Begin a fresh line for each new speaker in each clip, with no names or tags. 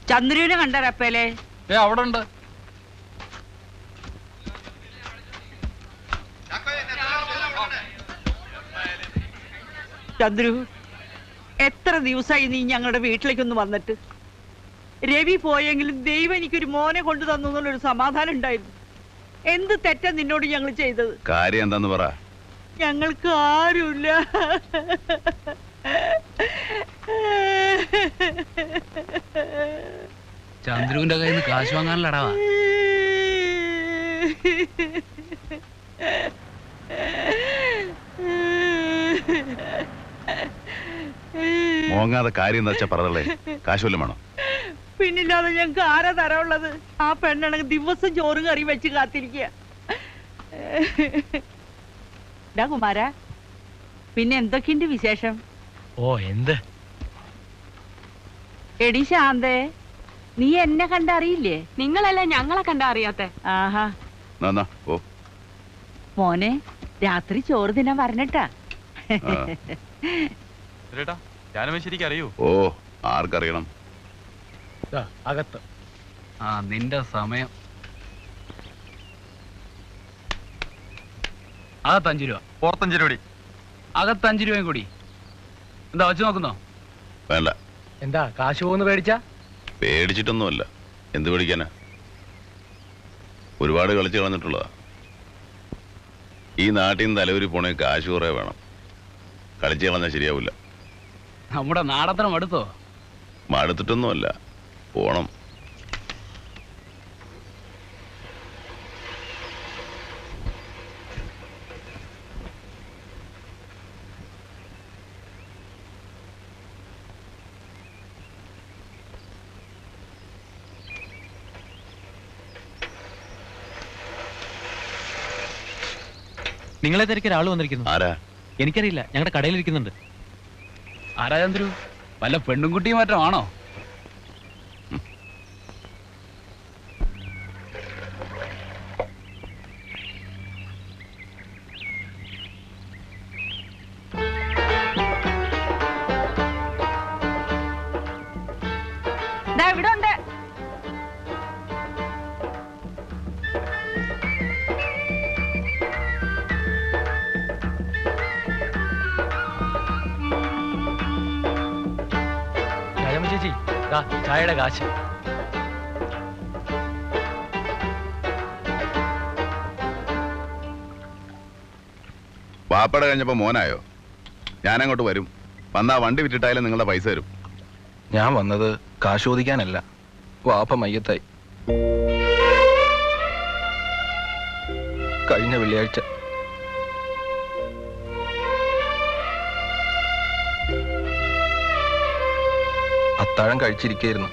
ചന്ദ്രനെ കണ്ടറപ്പേലെ
അവിടെ ഉണ്ട്.
ചന്ദ്രു, എത്ര ദിവസമായി നീ ഞങ്ങളുടെ വീട്ടിലേക്കൊന്ന് വന്നിട്ട്? രവി പോയെങ്കിലും ദൈവം എനിക്കൊരു മോനെ കൊണ്ടു തന്നു എന്നുള്ളൊരു സമാധാനം ഉണ്ടായിരുന്നു. എന്ത് തെറ്റാ നിന്നോട് ഞങ്ങൾ ചെയ്തത്?
കാര്യം എന്താന്ന് പറ.
ഞങ്ങൾക്ക് ആരുമില്ല.
ചന്ദ്രുവിന്റെ കയ്യിൽ നിന്ന് കാശ് വാങ്ങാനല്ലടവാ.
മോങ്ങാതെ കാര്യം എന്താ വെച്ചാ പറതല്ലേ. കാശ് വല്ലതും വേണോ?
പിന്നില്ലാതെ ഞങ്ങൾക്ക് ആരാ തരമുള്ളത്? ആ പെണ്ണാണെങ്കിൽ ദിവസം ചോറും കറി വെച്ച് കാത്തിരിക്കുക. കുമാര, പിന്നെ എന്തൊക്കെയുണ്ട് വിശേഷം?
ഓ, എന്ത്?
എടി ശാന്തേ, നീ എന്നെ കണ്ടറിയില്ലേ?
നിങ്ങളല്ല ഞങ്ങളെ കണ്ടറിയാത്തെ.
ആഹാ.
ഓ
മോനെ, രാത്രി ചോറ് തിന്നാൻ വരണട്ടാ.
അറിയോ? ഓ, ആർക്കറിയണം?
അകത്ത്.
ആ, നിന്റെ സമയം. അകത്ത് 5 രൂപ.
പുറത്തഞ്ച് രൂപ.
അകത്ത് 5 രൂപയും കൂടി. എന്താ വച്ചു നോക്കുന്നോ?
വേണ്ട.
എന്താ കാശ് പോകുന്ന പേടിച്ചാ?
പേടിച്ചിട്ടൊന്നുമല്ല. എന്ത് പേടിക്കാനാ? ഒരുപാട് കളിച്ച് കളഞ്ഞിട്ടുള്ളതാ. ഈ നാട്ടിൽ നിന്ന് തലവരി പോണേ കാശ് കുറേ വേണം. കളിച്ച് കളഞ്ഞാൽ ശരിയാവില്ല.
നമ്മുടെ നാടത്ര മടുത്തോ?
മടുത്തിട്ടൊന്നുമല്ല, പോണം.
നിങ്ങളെ തിരക്കി ഒരാൾ വന്നിരിക്കുന്നു.
ആരാ?
എനിക്കറിയില്ല, ഞങ്ങളുടെ കടയിലിരിക്കുന്നുണ്ട്.
ആരാ ചന്ദ്രു? വല്ല പെണ്ണും കുട്ടിയും മറ്റോ ആണോ?
ഇവിടെ ഉണ്ട്.
ചേച്ചി, ചായയുടെ കാശ്.
വാപ്പട കഴിഞ്ഞപ്പോ മോനായോ? ഞാനങ്ങോട്ട് വരും. വന്നാ വണ്ടി വിറ്റിട്ടായാലും നിങ്ങളുടെ പൈസ തരും.
ഞാൻ വന്നത് കാശ് ചോദിക്കാനല്ല. വാപ്പ മയ്യത്തായി. കഴിഞ്ഞ വെള്ളിയാഴ്ച. അത്താഴം കഴിച്ചിരിക്കായിരുന്നു.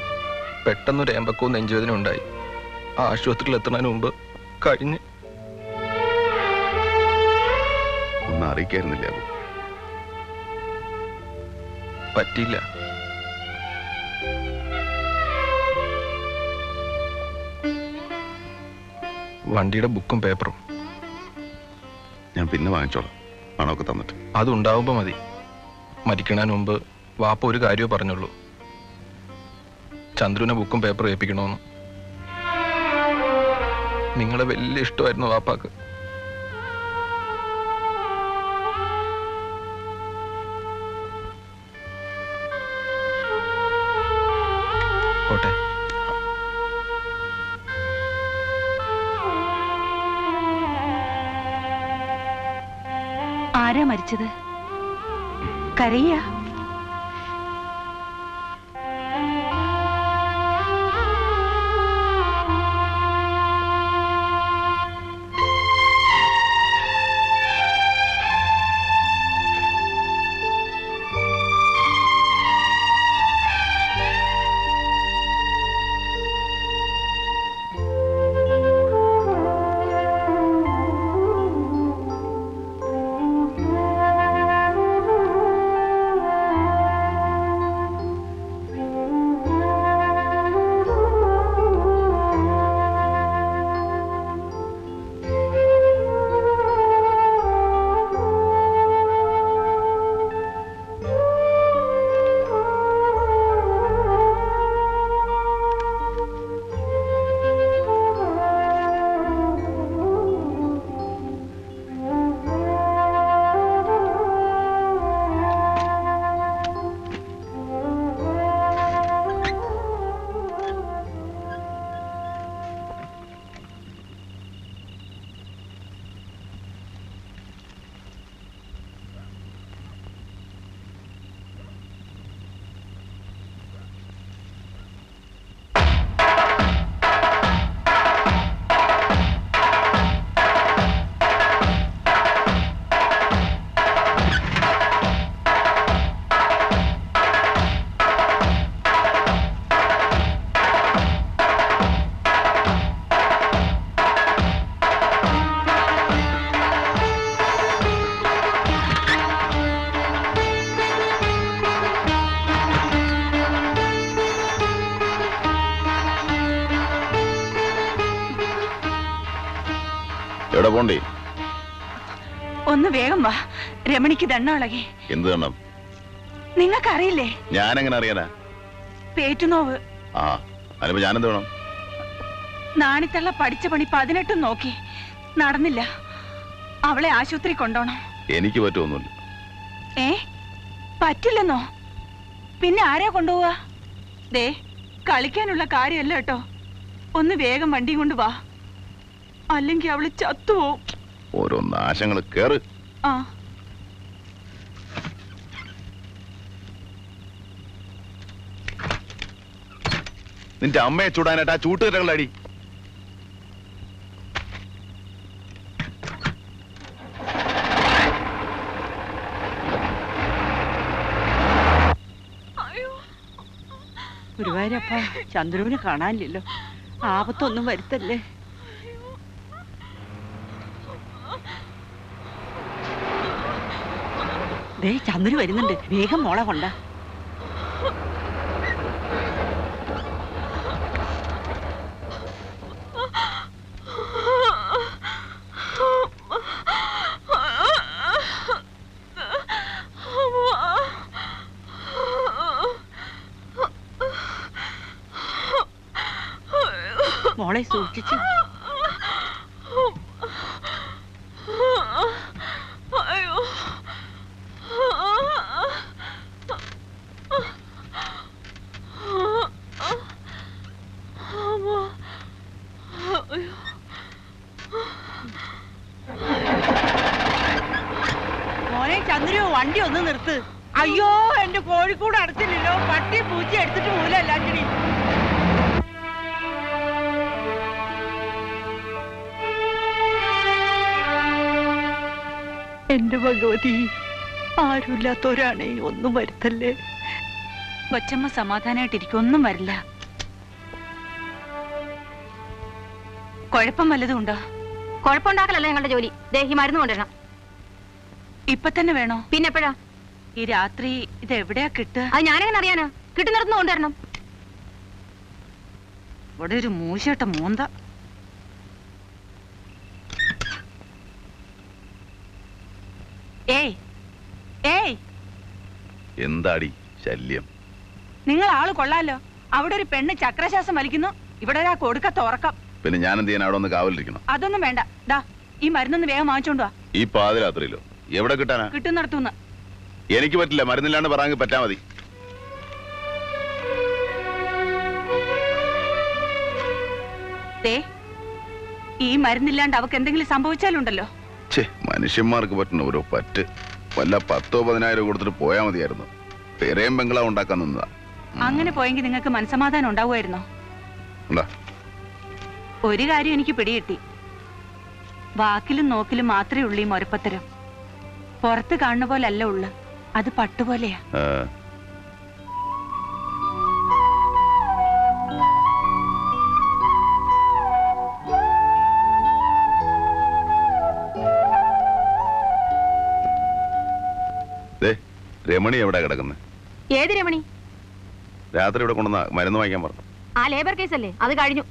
പെട്ടെന്നൊരു ഏമ്പക്കവും നെഞ്ചുവേദന ഉണ്ടായി. ആശുപത്രിയിൽ എത്തുന്നതിന് മുമ്പ് കഴിഞ്ഞ്.
ഒന്നും അറിയിക്കായിരുന്നില്ല.
പറ്റിയില്ല. വണ്ടിയുടെ ബുക്കും പേപ്പറും
ഞാൻ പിന്നെ വാങ്ങിച്ചോളാം, പണമൊക്കെ തന്നിട്ട്.
അതുണ്ടാവുമ്പോ മതി. മരിക്കണതിന് മുമ്പ് വാപ്പ ഒരു കാര്യമേ പറഞ്ഞുള്ളൂ, ചന്ദ്രുവിനെ ബുക്കും പേപ്പറും ഏൽപ്പിക്കണമെന്ന്. നിങ്ങളെ വലിയ ഇഷ്ടമായിരുന്നു വാപ്പാക്ക്. പോട്ടെ.
ആരാ മരിച്ചത്? കരയാ?
എവിടെ പോണ്ടേ?
ഒന്ന് വേഗം വാ, രമണിക്ക് ദണ്ണളകി.
എന്ത് തണ്ണം?
നിങ്ങൾക്കറിയില്ലേ?
ഞാൻ എങ്ങനെ അറിയാനാ?
പേറ്റുനോവ്.
ആ, അതിപ്പോ ഞാനെന്ത് വേണം?
നാണിത്തള്ള പഠിച്ച പണി 18 നോക്കി, നടന്നില്ല. അവളെ ആശുപത്രി കൊണ്ടോണം.
എനിക്ക് പറ്റുമൊന്നുമില്ല.
ഏ, പറ്റില്ലെന്നോ? പിന്നെ ആരെയാ കൊണ്ടുപോവാ? ദേ, കളിക്കാനുള്ള കാര്യമല്ല കേട്ടോ. ഒന്ന് വേഗം വണ്ടി കൊണ്ട് വാ, അല്ലെങ്കിൽ അവള് ചത്തുപോവും.
ഓരോ നാശങ്ങൾ കേറ്.
ആ,
നിന്റെ അമ്മയെ ചൂടാനായിട്ട് ആ ചൂട്ടുകരകളടി.
ഗുരുവായൂരപ്പ, ചന്ദ്രുവിനെ കാണാനില്ലല്ലോ. ആപത്തൊന്നും വരുത്തല്ലേ. ദേ, ചന്ദ്രു വരുന്നുണ്ട്. വേഗം മോളെ കൊണ്ട. മോളെ സൂക്ഷിച്ച്. മോനെ ചന്ദ്രു, വണ്ടി ഒന്ന് നിർത്ത്. അയ്യോ, എന്റെ കോഴിക്കൂട് അടച്ചില്ലല്ലോ. പട്ടി പൂച്ച എടുത്തിട്ട് മൂലല്ലാണ്ടിനി. എന്റെ ഭഗവതി, ആരുമില്ലാത്തവരാണേ, ഒന്നും വരുത്തല്ലേ. കൊച്ചമ്മ സമാധാനായിട്ടിരിക്കും, ഒന്നും വരില്ല. കുഴപ്പം വല്ലതും ഉണ്ടോ?
കുഴപ്പമുണ്ടാക്കലല്ല ഞങ്ങളുടെ ജോലി. ദേഹി മരുന്ന് കൊണ്ടുവരണം.
ഇപ്പൊ തന്നെ വേണോ?
പിന്നെ എപ്പോഴാ?
ഈ രാത്രി ഇത് എവിടെയാ കിട്ടുക?
അത് ഞാനെങ്ങനെ അറിയാനാ? കിട്ടുന്നിടത്തുനിന്ന് കൊണ്ടുവരണം.
ഇവിടെ ഒരു മൂശേട്ട മൂന്ത. ഏയ് ഏയ്,
എന്താടി ശല്യം?
നിങ്ങൾ ആള് കൊള്ളാലോ. അവിടെ ഒരു പെണ്ണ് ചക്രശ്വാസം വലിക്കുന്നു, ഇവിടെ ഒരാ കൊടുക്ക തുറക്കാം.
പിന്നെ ഞാൻ എന്ത് ചെയ്യാൻ അവിടെ ഒന്ന് കാവലിരിക്കണം?
അതൊന്നും വേണ്ട. ദാ, ഈ മരുന്നൊന്ന് വേഗം വാങ്ങിച്ചോണ്ട് വാ.
ഈ പാതിരാത്രിയിലോ? എവിടെ കിട്ടാനാ?
കിട്ടുന്നിടത്തുനിന്ന്.
എനിക്ക് പറ്റില്ല, മരുന്നില്ലാണ്ട് പറയാൻ പറ്റാ മതി.
ദേ, ഈ മരുന്നില്ലാണ്ട് അവക്ക് എന്തെങ്കിലും സംഭവിച്ചാലുണ്ടല്ലോ.
ഛേ, മനുഷ്യന്മാർക്ക് പറ്റുന്ന ഓരോ പറ്റ്. വല്ല 10,000-15,000 കൊടുത്തിട്ട് പോയാ മതിയായിരുന്നു. പെരയും ബംഗ്ലാവ് ഉണ്ടാക്കാൻ നിന്നതാ.
അങ്ങനെ പോയെങ്കിൽ നിങ്ങൾക്ക് മനസ്സമാധാനം ഉണ്ടാവുമായിരുന്നോ?
എന്താ?
ഒരു കാര്യം എനിക്ക് പിടികിട്ടി. വാക്കിലും നോക്കിലും മാത്രമേ ഉള്ളൂ ഈ മൊരപ്പത്തരം. പുറത്ത് കാണുന്ന പോലെ അല്ല ഉള്ളു, അത് പട്ടുപോലെയാ.
രമണി എവിടെ കിടക്കുന്നത്?
ഏത് രമണി?
രാത്രി ഇവിടെ കൊണ്ടുവന്ന മരുന്ന് വാങ്ങിക്കാൻ പറഞ്ഞു.
ആ ലേബർ കേസല്ലേ, അത് കഴിഞ്ഞു.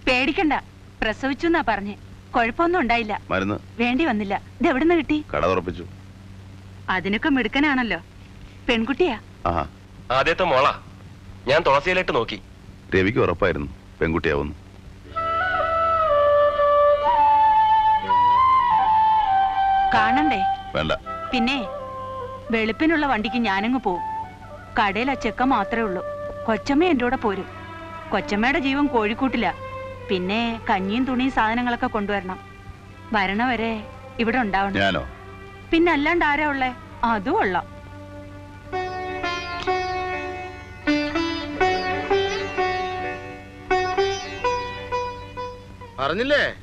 പേടിക്കണ്ട, പ്രസവിച്ചു എന്നാ പറഞ്ഞേ. കുഴപ്പമൊന്നും ഉണ്ടായില്ല.
മരുന്ന്
വേണ്ടി വന്നില്ല. ഇത് എവിടുന്ന് കിട്ടി?
കട തുറപ്പിച്ചു.
അതിനൊക്കെ മിടുക്കനാണല്ലോ. പെൺകുട്ടിയാ?
ആദ്യത്തെ മോളാ. ഞാൻ തുളസിയിലിട്ട് നോക്കി.
രവിക്ക് ഉറപ്പായിരുന്നു പെൺകുട്ടിയാവുന്നു.
കാണണ്ടേ?
വേണ്ട.
പിന്നെ വെളുപ്പിനുള്ള വണ്ടിക്ക് ഞാനങ്ങ് പോവും. കടയിൽ ആ ചെക്ക മാത്രമേ ഉള്ളൂ. കൊച്ചമ്മ എന്റെ കൂടെ പോരും. കൊച്ചമ്മയുടെ ജീവൻ കോഴിക്കൂട്ടില്ല. പിന്നെ കഞ്ഞിയും തുണിയും സാധനങ്ങളൊക്കെ കൊണ്ടുവരണം. വരണവരെ ഇവിടെ ഉണ്ടാവണം.
ഞാനോ?
പിന്നെ അല്ലാണ്ട് ആരാ ഉള്ളേ? അതും കൊള്ളാം.
അറിഞ്ഞില്ലേ?